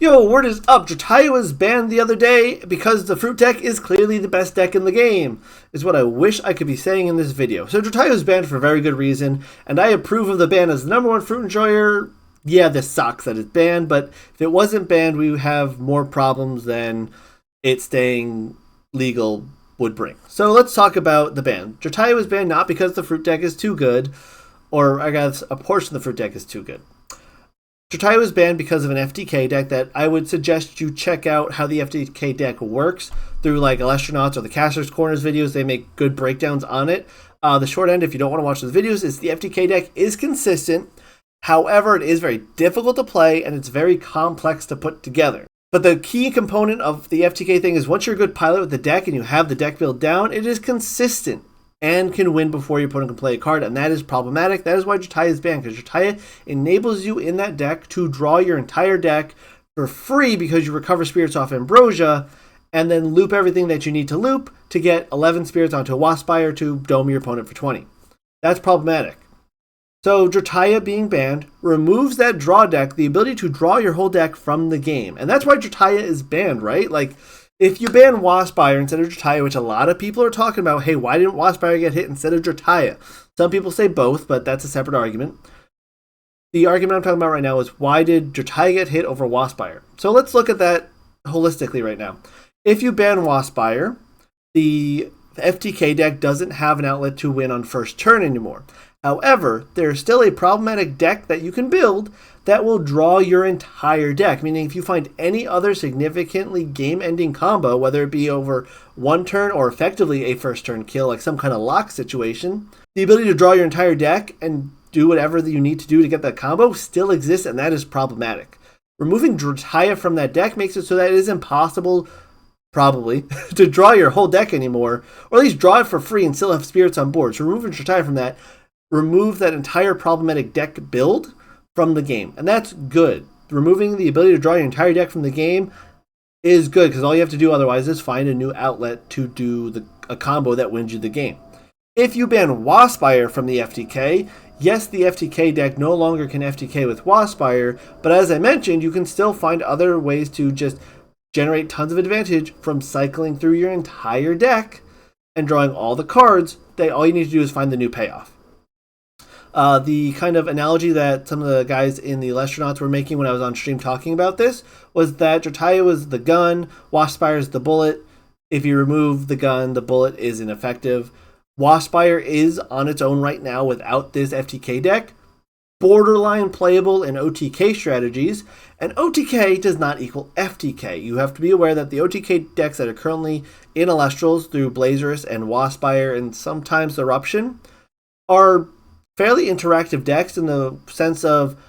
Yo, word is up. Drataya was banned the other day because the fruit deck is clearly the best deck in the game, is what I wish I could be saying in this video. So Drataya was banned for a very good reason, and I approve of the ban as the #1 fruit enjoyer. Yeah, this sucks that it's banned, but if it wasn't banned, we would have more problems than it staying legal would bring. So let's talk about the ban. Drataya was banned not because the fruit deck is too good, or I guess a portion of the fruit deck is too good. Drataya was banned because of an FTK deck that I would suggest you check out how the FTK deck works through like Elestrals or the Caster's Corners videos. They make good breakdowns on it. The short end, if you don't want to watch those videos, is the FTK deck is consistent. However, it is very difficult to play and it's very complex to put together. But the key component of the FTK thing is once you're a good pilot with the deck and you have the deck built down, it is consistent and can win before your opponent can play a card, and that is problematic. That is why Drataya is banned, because Drataya enables you in that deck to draw your entire deck for free because you recover spirits off Ambrosia, and then loop everything that you need to loop to get 11 spirits onto a Waspire to dome your opponent for 20. That's problematic. So Drataya being banned removes that draw deck, the ability to draw your whole deck from the game. And that's why Drataya is banned, right? Like, if you ban Waspire instead of Drataya, which a lot of people are talking about, hey, why didn't Waspire get hit instead of Drataya? Some people say both, but that's a separate argument. The argument I'm talking about right now is why did Drataya get hit over Waspire? So let's look at that holistically right now. If you ban Waspire, the FTK deck doesn't have an outlet to win on first turn anymore. However, there's still a problematic deck that you can build that will draw your entire deck, meaning if you find any other significantly game-ending combo, whether it be over one turn or effectively a first turn kill, like some kind of lock situation, the ability to draw your entire deck and do whatever you need to do to get that combo still exists, and that is problematic. Removing Drataya from that deck makes it so that it is impossible, probably, to draw your whole deck anymore, or at least draw it for free and still have spirits on board. So removing Drataya from that, remove that entire problematic deck build from the game, and that's good. Removing the ability to draw your entire deck from the game is good because all you have to do otherwise is find a new outlet to do a combo that wins you the game. If you ban Waspire from the FTK, yes, the FTK deck no longer can FTK with Waspire, but as I mentioned, you can still find other ways to just generate tons of advantage from cycling through your entire deck and drawing all the cards. All you need to do is find the new payoff. The kind of analogy that some of the guys in the Elestrals were making when I was on stream talking about this was that Drataya was the gun, Waspire is the bullet. If you remove the gun, the bullet is ineffective. Waspire is on its own right now without this FTK deck borderline playable in OTK strategies, and OTK does not equal FTK. You have to be aware that the OTK decks that are currently in Elestrals through Blazerus and Waspire and sometimes Eruption are fairly interactive decks in the sense of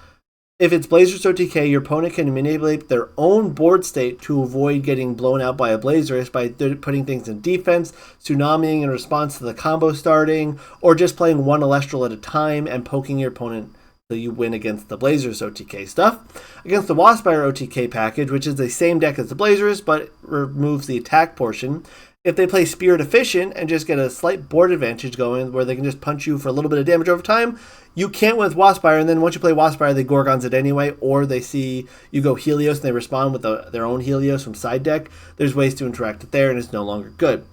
if it's Blazerus OTK, your opponent can manipulate their own board state to avoid getting blown out by a Blazerus by putting things in defense, tsunamiing in response to the combo starting, or just playing one Elestral at a time and poking your opponent so you win against the Blazerus OTK stuff. Against the Waspire OTK package, which is the same deck as the Blazerus but removes the attack portion, if they play Spirit Efficient and just get a slight board advantage going where they can just punch you for a little bit of damage over time, you can't with Waspire, and then once you play Waspire, they Gorgons it anyway, or they see you go Helios and they respond with their own Helios from side deck. There's ways to interact it there, and it's no longer good.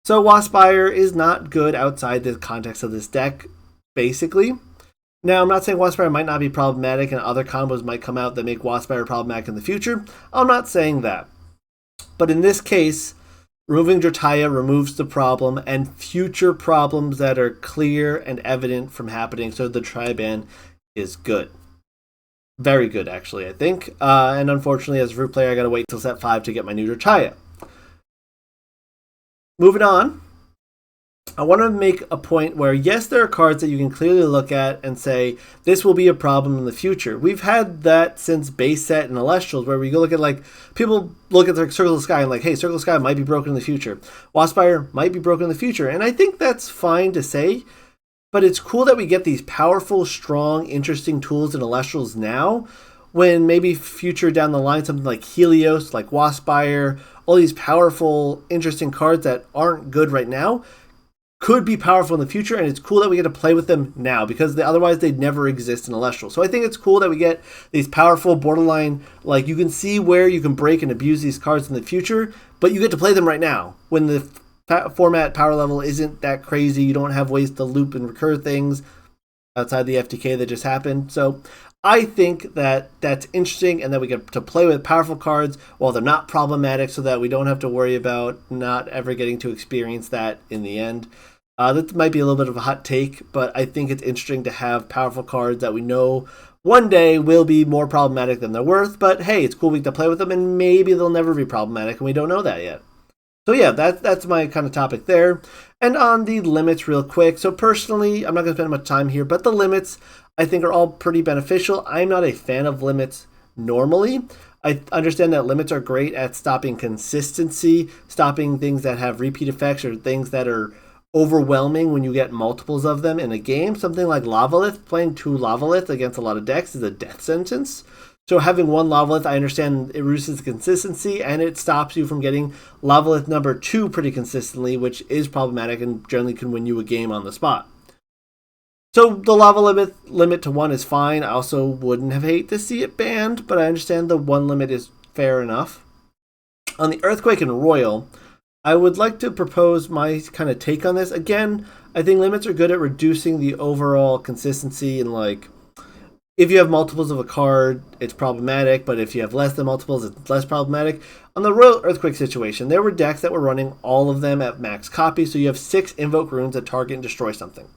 So Waspire is not good outside the context of this deck, basically. Now, I'm not saying Waspire might not be problematic and other combos might come out that make Waspire problematic in the future. I'm not saying that. But in this case, removing Drataya removes the problem and future problems that are clear and evident from happening, so the Drataya ban is good. Very good, actually, I think. And unfortunately, as a root player, I gotta wait till set 5 to get my new Drataya. Moving on, I want to make a point where, yes, there are cards that you can clearly look at and say, this will be a problem in the future. We've had that since base set and Elestrals, where we go look at, like, people look at the Circle of the Sky and like, hey, Circle of the Sky might be broken in the future. Waspire might be broken in the future. And I think that's fine to say, but it's cool that we get these powerful, strong, interesting tools in Elestrals now, when maybe future down the line, something like Helios, like Waspire, all these powerful, interesting cards that aren't good right now, could be powerful in the future, and it's cool that we get to play with them now because otherwise they'd never exist in Elestral. So I think it's cool that we get these powerful borderline, like you can see where you can break and abuse these cards in the future, but you get to play them right now when the format power level isn't that crazy. You don't have ways to loop and recur things outside the FTK that just happened. So I think that that's interesting, and that we get to play with powerful cards while they're not problematic, so that we don't have to worry about not ever getting to experience that in the end. That might be a little bit of a hot take, but I think it's interesting to have powerful cards that we know one day will be more problematic than they're worth, but hey, it's cool we get to play with them, and maybe they'll never be problematic, and we don't know that yet. So yeah, that's my kind of topic there. And on the limits real quick, so personally, I'm not going to spend much time here, but the limits I think are all pretty beneficial. I'm not a fan of limits normally. I understand that limits are great at stopping consistency, stopping things that have repeat effects or things that are overwhelming when you get multiples of them in a game. Something like Lavalith, playing 2 Lavalith against a lot of decks is a death sentence. So having 1 Lavalith, I understand it reduces the consistency, and it stops you from getting Lavalith number 2 pretty consistently, which is problematic and generally can win you a game on the spot. So the lava limit to 1 is fine. I also wouldn't have hated to see it banned, but I understand the 1 limit is fair enough. On the Earthquake and Royal, I would like to propose my kind of take on this. Again, I think limits are good at reducing the overall consistency, and like if you have multiples of a card, it's problematic, but if you have less than multiples, it's less problematic. On the Royal Earthquake situation, there were decks that were running all of them at max copy, so you have 6 Invoke Runes that target and destroy something.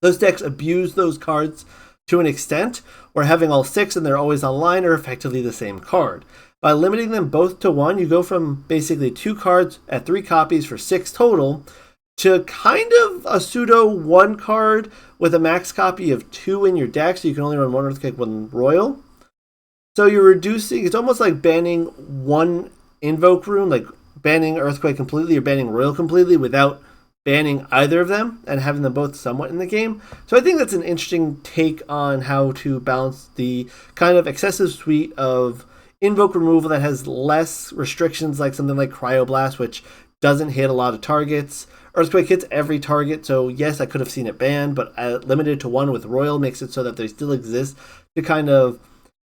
Those decks abuse those cards to an extent, where having all 6 and they're always online are effectively the same card. By limiting them both to 1, you go from basically 2 cards at 3 copies for 6 total to kind of a pseudo 1 card with a max copy of 2 in your deck, so you can only run 1 Earthquake, 1 Royal. So you're reducing, it's almost like banning 1 Invoke Rune, like banning Earthquake completely or banning Royal completely without banning either of them and having them both somewhat in the game. So I think that's an interesting take on how to balance the kind of excessive suite of Invoke removal that has less restrictions, like something like Cryoblast, which doesn't hit a lot of targets. Earthquake hits every target, so yes, I could have seen it banned, but limited to 1 with Royal makes it so that they still exist to kind of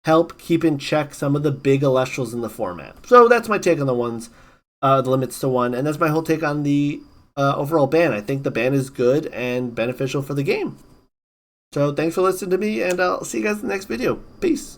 help keep in check some of the big Elestrals in the format. So that's my take on the limits to 1, and that's my whole take on the overall ban. I think the ban is good and beneficial for the game. So thanks for listening to me, and I'll see you guys in the next video. Peace.